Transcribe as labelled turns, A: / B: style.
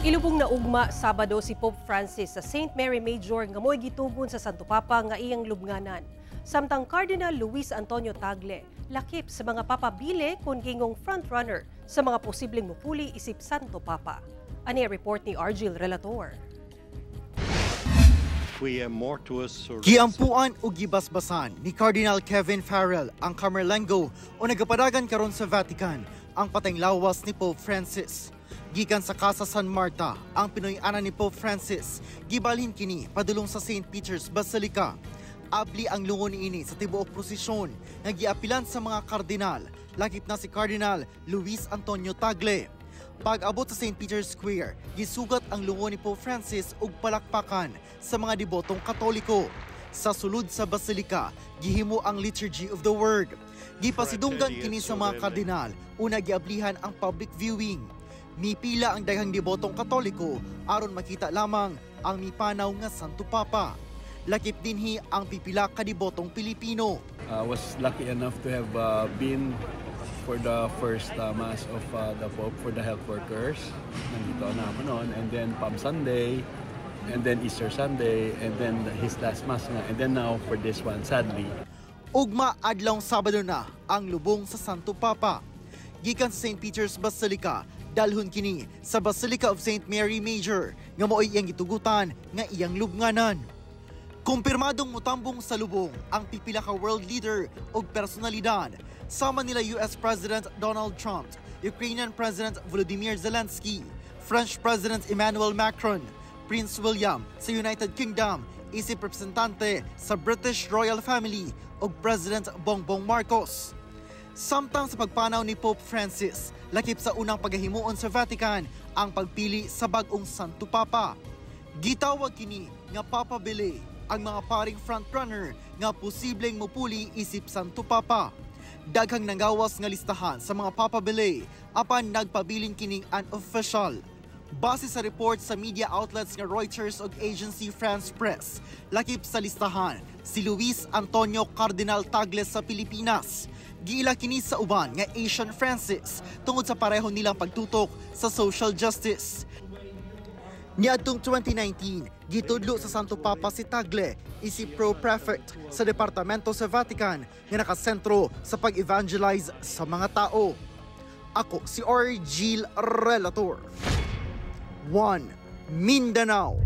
A: Ilubong na ugma Sabado si Pope Francis sa St. Mary Major nga mo'y gitugon sa Santo Papa nga iyang lubnganan. Samtang Cardinal Luis Antonio Tagle lakip sa mga papabile kung gingong frontrunner sa mga posibleng mupuli isip Santo Papa. Ani report ni Argil Relator.
B: Giampuan o gibasbasan ni Cardinal Kevin Farrell ang Camerlengo o nagapadagan karon sa Vatican ang patayng lawas ni Pope Francis. Gikan sa Casa San Marta, ang Pinoy-ana ni Pope Francis, gibalhin kini padulong sa St. Peter's Basilica. Abli ang lungon niini sa tibuok prosesyon nga giapilan sa mga kardinal, lakip na si Cardinal Luis Antonio Tagle. Pag-abot sa St. Peter's Square, gisugat ang lungon ni Pope Francis ug palakpakan sa mga debotong Katoliko. Sa sulod sa Basilica, gihimo ang Liturgy of the Word. Gipasidunggan kini sa mga kardinal, una giablihan ang public viewing. Mipila ang daghang debotong Katoliko aron makita lamang ang mipanaw nga Santo Papa. Lakip dinhi ang pipila ka debotong Pilipino.
C: Was lucky enough to have been for the first Mass of the Pope for the health workers. Nandito naman noon, and then Palm Sunday, and then Easter Sunday, and then his last Mass nga, and then now for this one, sadly.
B: Ugma adlawng Sabado na ang lubong sa Santo Papa. Gikan sa St. Peter's Basilica, dalhon kini sa Basilica of St. Mary Major nga mo'y iyang gitugutan nga iyang lubnganan. Kumpirmadong mutambong sa lubong ang pipila ka world leader o personalidad, sama nila US President Donald Trump, Ukrainian President Volodymyr Zelensky, French President Emmanuel Macron, Prince William sa United Kingdom, isip representante sa British Royal Family o President Bongbong Marcos. Samtang sa pagpanaw ni Pope Francis, lakip sa unang paghahimuon sa Vatican ang pagpili sa bag-ong Santo Papa. Gitawag kini nga papabili ang mga paring frontrunner nga posibleng mupuli isip Santo Papa. Daghang nanggawas nga listahan sa mga papabili apan nagpabilin kining unofficial. Base sa report sa media outlets nga Reuters ug Agency France Press, lakip sa listahan si Luis Antonio Cardinal Tagle sa Pilipinas. Giila kini sa uban nga Asian Francis tungod sa pareho nilang pagtutok sa social justice. Niadtong 2019, gitudlo sa Santo Papa si Tagle, isip pro-prefect sa departamento sa Vatican nga nakasentro sa pag-evangelize sa mga tao. Ako si Argil Relator. 1 Mindanao.